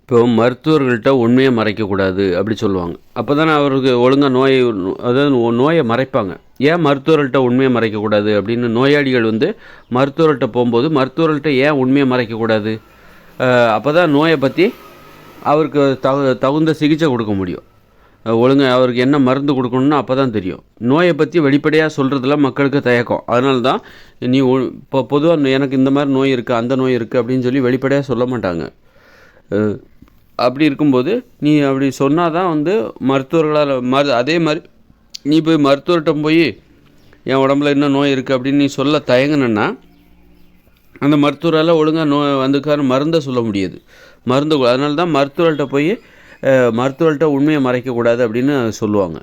இப்போ மருத்துவர்கள்ட்ட உண்மையை மறைக்கக்கூடாது அப்படி சொல்லுவாங்க. அப்போ தானே அவருக்கு ஒழுங்காக அதாவது நோயை மறைப்பாங்க. ஏன் மருத்துவர்கள்ட்ட உண்மையை மறைக்கக்கூடாது அப்படின்னு நோயாளிகள் வந்து மருத்துவர்கள்ட்ட போகும்போது மருத்துவர்கள்ட்ட ஏன் உண்மையை மறைக்கக்கூடாது? அப்போ தான் நோயை பற்றி அவருக்கு தகுந்த சிகிச்சை கொடுக்க முடியும். ஒழுங்காக அவருக்கு என்ன மருந்து கொடுக்கணும்னு அப்போ தான் தெரியும். நோயை பற்றி வெளிப்படையாக சொல்கிறதுல மக்களுக்கு தயக்கம். அதனால தான் நீ இப்போ பொதுவாக எனக்கு இந்த மாதிரி நோய் இருக்குது, அந்த நோய் இருக்குது அப்படின்னு சொல்லி வெளிப்படையாக சொல்ல மாட்டாங்க. அப்படி இருக்கும்போது நீ அப்படி சொன்னால் தான் வந்து மருத்துவர்களால் அதே மாதிரி நீ போய் மருத்துவர்கிட்ட போய் என் உடம்புல என்ன நோய் இருக்குது அப்படின்னு நீ சொல்ல தயங்கினா அந்த மருத்துவரால் ஒழுங்காக அதுக்கான மருந்தை சொல்ல முடியாது. அதனால தான் மருத்துவர்கிட்ட போய் மருத்துவர்கிட்ட உண்மையை மறைக்கக்கூடாது அப்படின்னு சொல்லுவாங்க.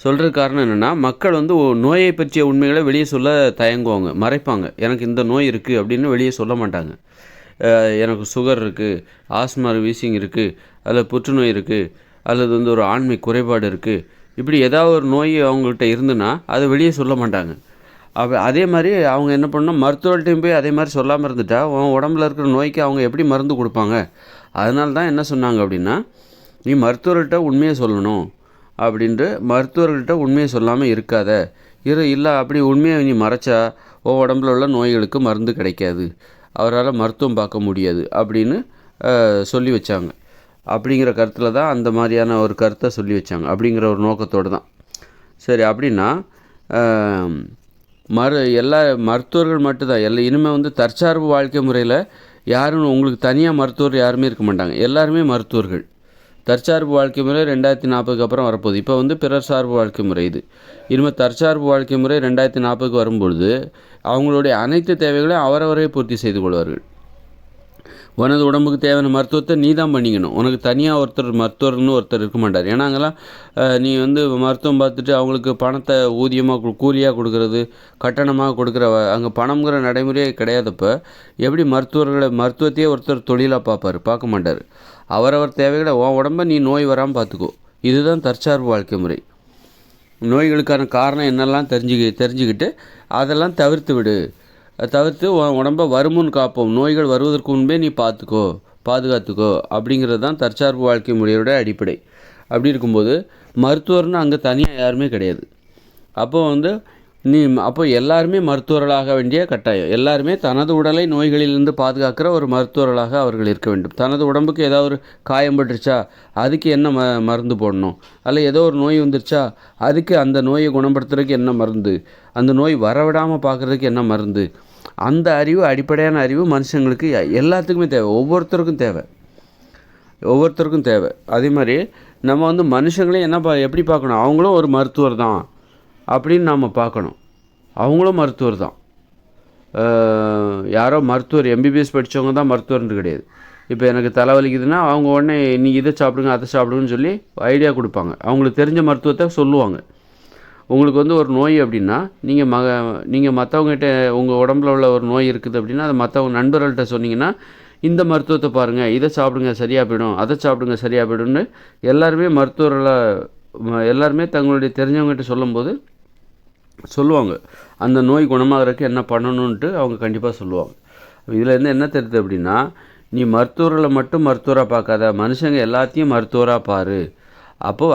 சொல்கிற காரணம் என்னென்னா, மக்கள் வந்து நோயை பற்றிய உண்மைகளை வெளியே சொல்ல தயங்குவாங்க, மறைப்பாங்க. எனக்கு இந்த நோய் இருக்குது அப்படின்னு வெளியே சொல்ல மாட்டாங்க. எனக்கு சுகர் இருக்குது, ஆஸ்மா வீசிங் இருக்குது, அதில் புற்றுநோய் இருக்குது, அல்லது வந்து ஒரு ஆண்மை குறைபாடு இருக்குது, இப்படி ஏதாவது ஒரு நோய் அவங்கள்ட்ட இருந்துன்னா அதை வெளியே சொல்ல மாட்டாங்க. அதே மாதிரி அவங்க என்ன பண்ணணும், மருத்துவர்கிட்டையும் போய் அதே மாதிரி சொல்லாமல் இருந்துட்டா உன் உடம்புல இருக்கிற நோய்க்கு அவங்க எப்படி மருந்து கொடுப்பாங்க? அதனால தான் என்ன சொன்னாங்க அப்படின்னா, நீ மருத்துவர்கிட்ட உண்மையை சொல்லணும் அப்படின்ட்டு மருத்துவர்கள்ட்ட உண்மையை சொல்லாமல் இருக்காத. இல்லை அப்படி உண்மையை நீ மறைச்சா உன் உடம்புல உள்ள நோய்களுக்கு மருந்து கிடைக்காது, அவரால் மருத்துவம் பார்க்க முடியாது அப்படின்னு சொல்லி வச்சாங்க. அப்படிங்கிற கருத்தில் தான் அந்த மாதிரியான ஒரு கருத்தை சொல்லி வச்சாங்க. அப்படிங்கிற ஒரு நோக்கத்தோடு தான். சரி, அப்படின்னா எல்லா மருத்துவர்கள் மட்டும்தான் இனிமேல் வந்து தற்சார்பு வாழ்க்கை முறையில் யாரும் உங்களுக்கு தனியாக மருத்துவர் யாருமே இருக்க மாட்டாங்க. எல்லாருமே மருத்துவர்கள். தற்சார்பு வாழ்க்கை முறை 2040 அப்புறம் வரப்போகுது. இப்போ வந்து பிறர் சார்பு வாழ்க்கை முறை இது. இனிமேல் தற்சார்பு வாழ்க்கை முறை 2040 வரும்பொழுது அவங்களுடைய அனைத்து தேவைகளையும் அவரவரே பூர்த்தி செய்து கொள்வார்கள். உனது உடம்புக்கு தேவையான மருத்துவத்தை நீ தான் பண்ணிக்கணும். உனக்கு தனியாக மருத்துவர்னு ஒருத்தர் இருக்க மாட்டார். ஏன்னா அங்கெல்லாம் நீ வந்து மருத்துவம் பார்த்துட்டு அவங்களுக்கு பணத்தை ஊதியமாக கூலியாக கொடுக்கறது, கட்டணமாக கொடுக்குற அங்கே பணம்ங்கிற நடைமுறையே கிடையாதப்போ எப்படி மருத்துவத்தையே ஒருத்தர் தொழிலாக பார்க்க மாட்டார். அவரவர் தேவைகளை உன் உடம்பை நீ நோய் வராமல் பார்த்துக்கோ. இதுதான் தற்சார்பு வாழ்க்கை முறை. நோய்களுக்கான காரணம் என்னெல்லாம் தெரிஞ்சுக்கிட்டு அதெல்லாம் தவிர்த்து உடம்பை வருமுன் காப்போம், நோய்கள் வருவதற்கு முன்பே நீ பாதுகாத்துக்கோ அப்படிங்கிறது தான் தற்சார்பு வாழ்க்கை முறையோட அடிப்படை. அப்படி இருக்கும்போது மருத்துவர்னு அங்கே தனியாக யாருமே கிடையாது. அப்போ எல்லாருமே மருத்துவர்களாக வேண்டிய கட்டாயம். எல்லாருமே தனது உடலை நோய்களிலிருந்து பாதுகாக்கிற ஒரு மருத்துவர்களாக அவர்கள் இருக்க வேண்டும். தனது உடம்புக்கு ஏதாவது ஒரு காயம் பட்டுருச்சா அதுக்கு என்ன மருந்து போடணும், அல்ல ஏதோ ஒரு நோய் வந்துருச்சா அதுக்கு அந்த நோயை குணப்படுத்துறதுக்கு என்ன மருந்து, அந்த நோய் வரவிடாமல் பார்க்குறதுக்கு என்ன மருந்து, அந்த அறிவு, அடிப்படையான அறிவு மனுஷங்களுக்கு எல்லாத்துக்குமே தேவை. ஒவ்வொருத்தருக்கும் தேவை. அதே மாதிரி நம்ம வந்து மனுஷங்களையும் எப்படி பார்க்கணும், அவங்களும் ஒரு மருத்துவர் தான் அப்படின்னு நாம் பார்க்கணும். அவங்களும் மருத்துவர் தான். யாரோ மருத்துவர் எம்பிபிஎஸ் படித்தவங்க தான் மருத்துவர்னு கிடையாது. இப்போ எனக்கு தலைவலிக்குதுன்னா அவங்க உடனே நீ இதை சாப்பிடுங்க அதை சாப்பிடுங்கன்னு சொல்லி ஐடியா கொடுப்பாங்க. அவங்களுக்கு தெரிஞ்ச மருத்துவத்தை சொல்லுவாங்க. உங்களுக்கு வந்து ஒரு நோய் அப்படின்னா நீங்கள் மற்றவங்ககிட்ட உங்கள் உடம்புல உள்ள ஒரு நோய் இருக்குது அப்படின்னா அதை மற்றவங்க நண்பர்கள்ட்ட சொன்னீங்கன்னா இந்த மருத்துவத்தை பாருங்கள், இதை சாப்பிடுங்க சரியாக போயிடும், அதை சாப்பிடுங்க சரியாக போயிடும்னு எல்லாருமே தங்களுடைய தெரிஞ்சவங்ககிட்ட சொல்லும்போது சொல்லுவாங்க. அந்த நோய் குணமாகறதுக்கு என்ன பண்ணணுன்ட்டு அவங்க கண்டிப்பாக சொல்லுவாங்க. இதில் இருந்து என்ன தெரியுது அப்படின்னா, நீ மருத்துவர்களை மட்டும் மருத்துவராக பார்க்காத, மனுஷங்க எல்லாத்தையும் மருத்துவராக பாரு.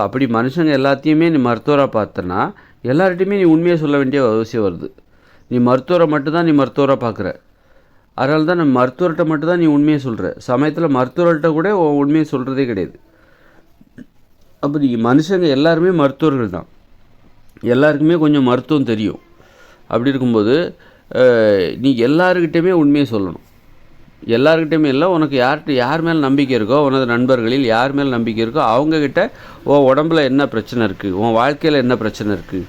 அப்படி மனுஷங்க எல்லாத்தையுமே நீ மருத்துவராக பார்த்தனா எல்லார்ட்டையுமே நீ உண்மையை சொல்ல வேண்டிய அவசியம் வருது. நீ மருத்துவரை மட்டும்தான் நீ மருத்துவராக பார்க்குற. அதனால தான் நம்ம மருத்துவர்கிட்ட மட்டும்தான் நீ உண்மையை சொல்கிற. சமயத்தில் மருத்துவர்கிட்ட கூட உண்மையை சொல்கிறதே கிடையாது. அப்போ நீ மனுஷங்க எல்லாருமே மருத்துவர்கள் தான். எல்லாருக்குமே கொஞ்சம் மருத்துவம் தெரியும். அப்படி இருக்கும்போது நீ எல்லாருக்கிட்டையுமே உண்மையை சொல்லணும். எல்லாருக்கிட்டையுமே இல்லை, உனக்கு யார் மேலே நம்பிக்கை இருக்கோ, உனது நண்பர்களில் யார் மேலே நம்பிக்கை இருக்கோ அவங்கக்கிட்ட உன் உடம்புல என்ன பிரச்சனை இருக்குது, உன் வாழ்க்கையில் என்ன பிரச்சனை இருக்குது,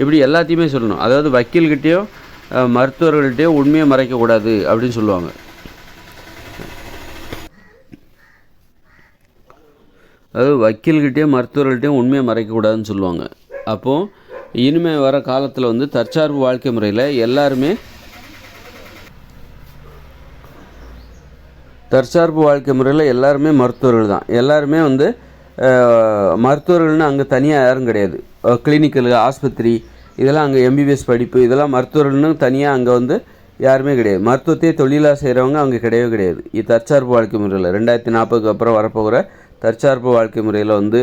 இப்படி எல்லாத்தையுமே சொல்லணும். அதாவது வக்கீல்கிட்டையும் மருத்துவர்கள்ட்டையும் உண்மையை மறைக்கக்கூடாது அப்படின்னு சொல்லுவாங்க. அதாவது வக்கீல்கிட்டையும் மருத்துவர்கள்ட்டையும் உண்மையை மறைக்கக்கூடாதுன்னு சொல்லுவாங்க. அப்போது இனிமேல் வர காலத்தில் வந்து தற்சார்பு வாழ்க்கை முறையில் எல்லாருமே மருத்துவர்கள் தான். எல்லாருமே வந்து மருத்துவர்கள்னு அங்கே தனியாக யாரும் கிடையாது. கிளினிக்கல், ஆஸ்பத்திரி, இதெல்லாம் அங்கே எம்பிபிஎஸ் படிப்பு, இதெல்லாம் மருத்துவர்கள்னு தனியாக அங்கே வந்து யாருமே கிடையாது. மருத்துவத்தையே தொழிலாக செய்கிறவங்க அவங்க கிடையவே கிடையாது. தற்சார்பு வாழ்க்கை முறையில் 2040 அப்புறம் வரப்போகிற தற்சார்பு வாழ்க்கை முறையில் வந்து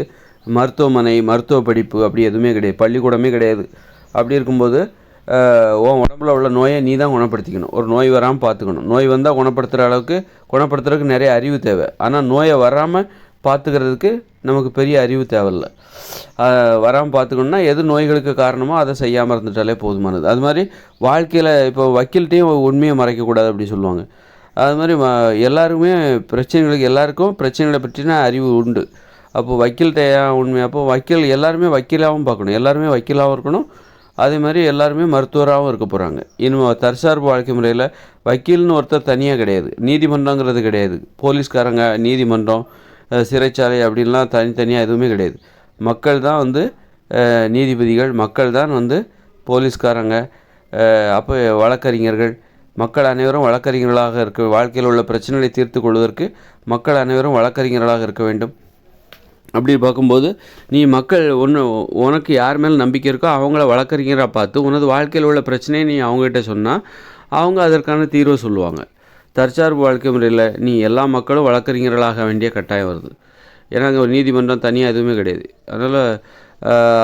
மருத்துவமனை, மருத்துவ படிப்பு அப்படி எதுவுமே கிடையாது, பள்ளிக்கூடமே கிடையாது. அப்படி இருக்கும்போது உன் உடம்புல உள்ள நோயை நீ தான் குணப்படுத்திக்கணும். ஒரு நோய் வராமல் பார்த்துக்கணும். நோய் வந்தால் குணப்படுத்துறதுக்கு நிறைய அறிவு தேவை. ஆனால் நோயை வராமல் பார்த்துக்கிறதுக்கு நமக்கு பெரிய அறிவு தேவையில்லை. வராமல் பார்த்துக்கணுன்னா எது நோய்களுக்கு காரணமோ அதை செய்யாமல் இருந்துட்டாலே போதுமானது. அது மாதிரி வாழ்க்கையில் இப்போ வக்கீல்கிட்டையும் உண்மையை மறைக்கக்கூடாது அப்படி சொல்லுவாங்க. அது மாதிரி எல்லாருக்குமே எல்லாருக்கும் பிரச்சனைகளை பற்றின அறிவு உண்டு. அப்போது வக்கீல்கிட்ட உண்மை, அப்போது எல்லாருமே வக்கீலாகவும் பார்க்கணும், எல்லாருமே வக்கீலாகவும் இருக்கணும். அதே மாதிரி எல்லாருமே மருத்துவராகவும் இருக்க போகிறாங்க. இன்னும் தற்சார்பு வாழ்க்கை முறையில் வக்கீல்னு ஒருத்தர் தனியாக கிடையாது, நீதிமன்றங்கிறது கிடையாது, போலீஸ்காரங்க, நீதிமன்றம், சிறைச்சாலை அப்படின்லாம் தனித்தனியாக எதுவுமே கிடையாது. மக்கள் தான் வந்து நீதிபதிகள், மக்கள் தான் வந்து போலீஸ்காரங்க, அப்போ வழக்கறிஞர்கள். மக்கள் அனைவரும் வழக்கறிஞர்களாக இருக்க, வாழ்க்கையில் உள்ள பிரச்சனைகளை தீர்த்து கொள்வதற்கு மக்கள் அனைவரும் வழக்கறிஞர்களாக இருக்க வேண்டும். அப்படி பார்க்கும்போது நீ மக்கள் உனக்கு யார் மேலே நம்பிக்கை இருக்கோ அவங்கள வழக்கறிஞராக பார்த்து உனது வாழ்க்கையில் உள்ள பிரச்சனையை நீ அவங்ககிட்ட சொன்னால் அவங்க அதற்கான தீர்வை சொல்லுவாங்க. தற்சார்பு வாழ்க்கை முறையில் நீ எல்லா மக்களும் வழக்கறிஞர்களாக வேண்டிய கட்டாயம் வருது. ஏன்னா அங்கே ஒரு நீதிமன்றம் தனியாக எதுவுமே கிடையாது. அதனால்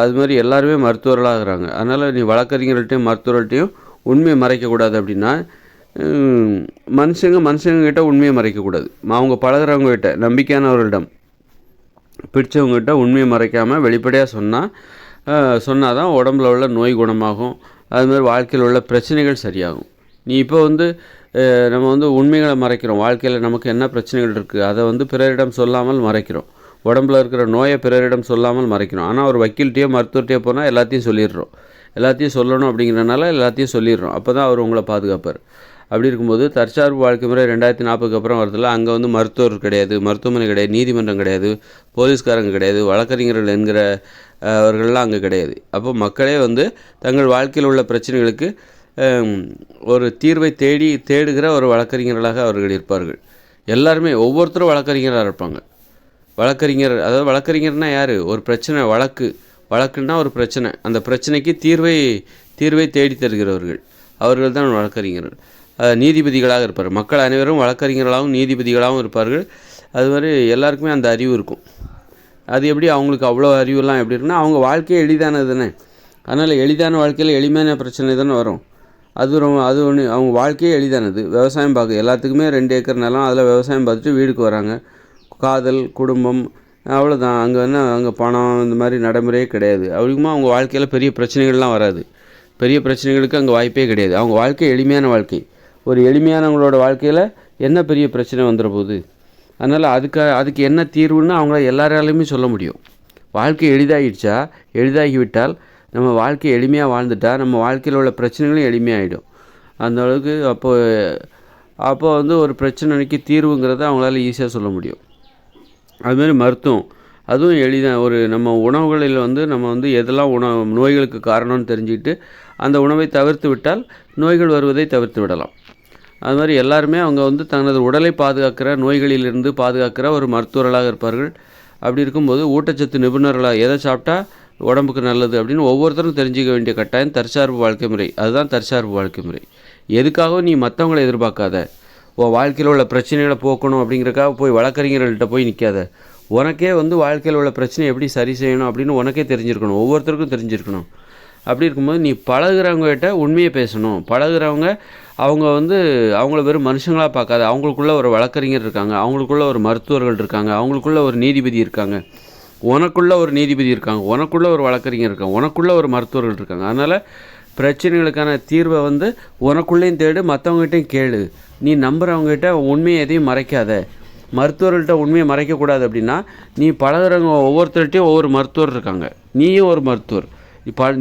அது மாதிரி எல்லாருமே மருத்துவர்களாகிறாங்க. அதனால் நீ வழக்கறிஞர்கள்ட்டையும் மருத்துவர்கள்ட்டையும் உண்மையை மறைக்கக்கூடாது. அப்படின்னா மனுஷங்கக்கிட்ட உண்மையை மறைக்கக்கூடாது. அவங்க பழகிறவங்ககிட்ட, நம்பிக்கையானவர்களிடம், பிடிச்சவங்ககிட்ட உண்மையை மறைக்காமல் வெளிப்படையாக சொன்னால் தான் உடம்புல உள்ள நோய் குணமாகும். அதுமாதிரி வாழ்க்கையில் உள்ள பிரச்சனைகள் சரியாகும். நீ இப்போ வந்து நம்ம வந்து உண்மைகளை மறைக்கிறோம். வாழ்க்கையில் நமக்கு என்ன பிரச்சனைகள் இருக்குது அதை வந்து பிறரிடம் சொல்லாமல் மறைக்கிறோம். உடம்புல இருக்கிற நோயை பிறரிடம் சொல்லாமல் மறைக்கிறோம். ஆனால் ஒரு வக்கீல்கிட்டையோ மருத்துவர்கிட்டையோ போனால் எல்லாத்தையும் சொல்லிடுறோம். எல்லாத்தையும் சொல்லணும் அப்படிங்கிறனால எல்லாத்தையும் சொல்லிடுறோம். அப்போ தான் அவர் உங்களை பாதுகாப்பார். அப்படி இருக்கும்போது தற்சார்பு வாழ்க்கை முறை 2040 அப்புறம் வரதில்ல. அங்கே வந்து மருத்துவர் கிடையாது, மருத்துவமனை கிடையாது, நீதிமன்றம் கிடையாது, போலீஸ்காரங்க கிடையாது, வழக்கறிஞர்கள் என்கிற அவர்கள்லாம் அங்கே கிடையாது. அப்போ மக்களே வந்து தங்கள் வாழ்க்கையில் உள்ள பிரச்சனைகளுக்கு ஒரு தீர்வை தேடுகிற ஒரு வழக்கறிஞர்களாக அவர்கள் இருப்பார்கள். எல்லாருமே ஒவ்வொருத்தரும் வழக்கறிஞராக இருப்பாங்க. அதாவது வழக்கறிஞர்னால் யார்? ஒரு பிரச்சனை, வழக்குன்னா ஒரு பிரச்சனை, அந்த பிரச்சனைக்கு தீர்வை தேடி தருகிறவர்கள், அவர்கள் தான் வழக்கறிஞர்கள். நீதிபதிகளாக இருப்பார். மக்கள் அனைவரும் வழக்கறிஞர்களாகவும் நீதிபதிகளாகவும் இருப்பார்கள். அது மாதிரி எல்லாருக்குமே அந்த அறிவு இருக்கும். அது எப்படி அவங்களுக்கு அவ்வளோ அறிவுலாம் எப்படி இருக்குன்னா, அவங்க வாழ்க்கையே எளிதானது தானே. அதனால் எளிதான வாழ்க்கையில் எளிமையான பிரச்சனை தானே வரும். அது ஒன்று, அவங்க வாழ்க்கையே எளிதானது. விவசாயம் எல்லாத்துக்குமே 2 ஏக்கர் நிலம், அதில் விவசாயம் பார்த்துட்டு வீடுக்கு வராங்க. காதல், குடும்பம், அவ்வளோதான். அங்கே பணம் இந்த மாதிரி நடைமுறையே கிடையாது. அப்படிங்குமா அவங்க வாழ்க்கையில் பெரிய பிரச்சனைகள்லாம் வராது. பெரிய பிரச்சனைகளுக்கு அங்கே வாய்ப்பே கிடையாது. அவங்க வாழ்க்கை எளிமையான வாழ்க்கை. ஒரு எளிமையானவங்களோட வாழ்க்கையில் என்ன பெரிய பிரச்சனை வந்துட போகுது? அதனால் அதுக்கு என்ன தீர்வுன்னு அவங்கள எல்லாராலையுமே சொல்ல முடியும். வாழ்க்கை எளிதாகிவிட்டால், நம்ம வாழ்க்கை எளிமையாக வாழ்ந்துட்டால் நம்ம வாழ்க்கையில் உள்ள பிரச்சனைகளும் எளிமையாகிடும். அந்த அளவுக்கு அப்போ வந்து ஒரு பிரச்சனைக்கு தீர்வுங்கிறத அவங்களால ஈஸியாக சொல்ல முடியும். அதுமாதிரி மருத்துவம், அதுவும் நம்ம உணவுகளில் வந்து நம்ம வந்து எதெல்லாம் நோய்களுக்கு காரணம்னு தெரிஞ்சுக்கிட்டு அந்த உணவை தவிர்த்து விட்டால் நோய்கள் வருவதை தவிர்த்து விடலாம். அது மாதிரி எல்லாருமே அவங்க வந்து தனது உடலை நோய்களிலிருந்து பாதுகாக்கிற ஒரு மருத்துவர்களாக இருப்பார்கள். அப்படி இருக்கும்போது ஊட்டச்சத்து நிபுணர்களாக எதை சாப்பிட்டா உடம்புக்கு நல்லது அப்படின்னு ஒவ்வொருத்தரும் தெரிஞ்சிக்க வேண்டிய கட்டாயம் தற்சார்பு வாழ்க்கை முறை. அதுதான் தற்சார்பு வாழ்க்கை முறை. எதுக்காகவும் நீ மற்றவங்களை எதிர்பார்க்காத. வாழ்க்கையில் உள்ள பிரச்சனைகளை போக்கணும் அப்படிங்கிறக்காக போய் வழக்கறிஞர்கள்ட்ட போய் நிற்காத. உனக்கே வந்து வாழ்க்கையில் உள்ள பிரச்சனை எப்படி சரி செய்யணும் அப்படின்னு உனக்கே தெரிஞ்சிருக்கணும், ஒவ்வொருத்தருக்கும் தெரிஞ்சிருக்கணும். அப்படி இருக்கும்போது நீ பழகுறவங்ககிட்ட உண்மையை பேசணும். பழகுறவங்க அவங்க வந்து அவங்கள வெறும் மனுஷங்களாக பார்க்காத. அவங்களுக்குள்ள ஒரு வழக்கறிஞர் இருக்காங்க, அவங்களுக்குள்ள ஒரு மருத்துவர்கள் இருக்காங்க, அவங்களுக்குள்ள ஒரு நீதிபதி இருக்காங்க, உனக்குள்ள ஒரு நீதிபதி இருக்காங்க, உனக்குள்ள ஒரு வழக்கறிஞர் இருக்காங்க, உனக்குள்ள ஒரு மருத்துவர்கள் இருக்காங்க. அதனால் பிரச்சனைகளுக்கான தீர்வை வந்து உனக்குள்ளேயும் தேடு, மற்றவங்ககிட்டையும் கேளு. நீ நம்புகிறவங்ககிட்ட உண்மையை எதையும் மறைக்காத. மருத்துவர்கள்ட்ட உண்மையை மறைக்கக்கூடாது. அப்படின்னா நீ பழகுறவங்க ஒவ்வொருத்தர்கிட்டையும் ஒவ்வொரு மருத்துவர் இருக்காங்க, நீயும் ஒரு மருத்துவர்.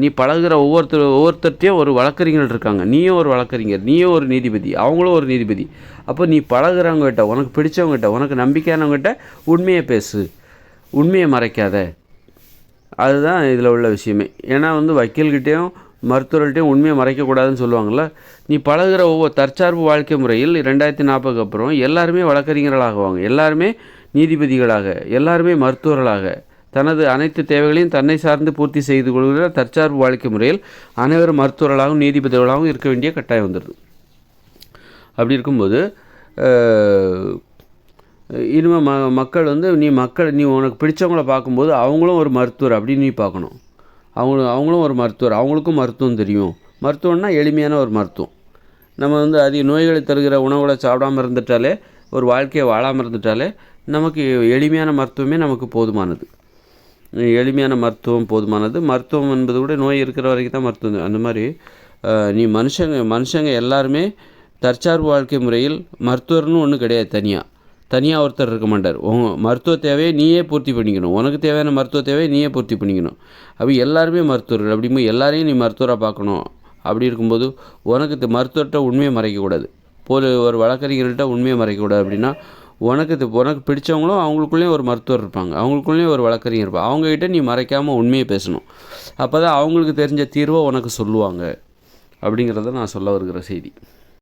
நீ பழகுற ஒவ்வொருத்தர்கிட்டையும் ஒரு வழக்கறிஞர் இருக்காங்க, நீயும் ஒரு வழக்கறிஞர், நீயும் ஒரு நீதிபதி, அவங்களும் ஒரு நீதிபதி. அப்போ நீ பழகுறவங்ககிட்ட, உனக்கு பிடிச்சவங்ககிட்ட, உனக்கு நம்பிக்கையானவங்ககிட்ட உண்மையை பேசு, உண்மையை மறைக்காத. அதுதான் இதில் உள்ள விஷயமே. ஏன்னா வந்து வக்கீல்கிட்டையும் மருத்துவர்கள்ட்டையும் உண்மையை மறைக்கக்கூடாதுன்னு சொல்லுவாங்கள்ல. நீ பழகுற தற்சார்பு வாழ்க்கை முறையில் 2040 அப்புறம் எல்லாருமே வழக்கறிஞர்களாகுவாங்க, எல்லாருமே நீதிபதிகளாக, எல்லாருமே மருத்துவர்களாக, தனது அனைத்து தேவைகளையும் தன்னை சார்ந்து பூர்த்தி செய்து கொள்கிற தற்சார்பு வாழ்க்கை முறையில் அனைவரும் மருத்துவர்களாகவும் நீதிபதிகளாகவும் இருக்க வேண்டிய கட்டாயம் வந்துடுது. அப்படி இருக்கும்போது இனிமேல் மக்கள் வந்து நீ உனக்கு பிடிச்சவங்கள பார்க்கும்போது அவங்களும் ஒரு மருத்துவர் அப்படின்னு நீ பார்க்கணும். அவங்களும் ஒரு மருத்துவர், அவங்களுக்கும் மருத்துவம் தெரியும். மருத்துவம்னா எளிமையான ஒரு மருத்துவம். நம்ம வந்து அதிக நோய்களை தருகிற உணவுகளை சாப்பிடாமல் இருந்துட்டாலே, ஒரு வாழ்க்கையை வாழாமல் இருந்துட்டாலே நமக்கு எளிமையான மருத்துவமே நமக்கு போதுமானது. எளிமையான மருத்துவம் போதுமானது. மருத்துவம் என்பது கூட நோய் இருக்கிற வரைக்கும் தான் மருத்துவம். அந்த மாதிரி நீ மனுஷங்க எல்லாருமே தற்சார்பு வாழ்க்கை முறையில் மருத்துவர்னு ஒன்றும் கிடையாது. தனியாக ஒருத்தர் இருக்க மாட்டார். மருத்துவ தேவையை நீயே பூர்த்தி பண்ணிக்கணும். உனக்கு தேவையான மருத்துவ தேவையை நீயே பூர்த்தி பண்ணிக்கணும். அப்போ எல்லாருமே மருத்துவர்கள். அப்படிங்கும்போது எல்லாரையும் நீ மருத்துவராக பார்க்கணும். அப்படி இருக்கும்போது உனக்கு மருத்துவர்கிட்ட உண்மையை மறைக்கக்கூடாது. ஒரு வழக்கறிஞர்கிட்ட உண்மையை மறைக்கக்கூடாது. அப்படின்னா உனக்கு பிடிச்சவங்களும் அவங்களுக்குள்ளேயும் ஒரு மருத்துவர் இருப்பாங்க, அவங்களுக்குள்ளேயும் ஒரு வழக்கறிஞர் இருப்பாங்க. அவங்ககிட்ட நீ மறைக்காமல் உண்மையை பேசணும். அப்போ தான் அவங்களுக்கு தெரிஞ்ச தீர்வை உனக்கு சொல்லுவாங்க. அப்படிங்கிறத நான் சொல்ல வருகிற செய்தி.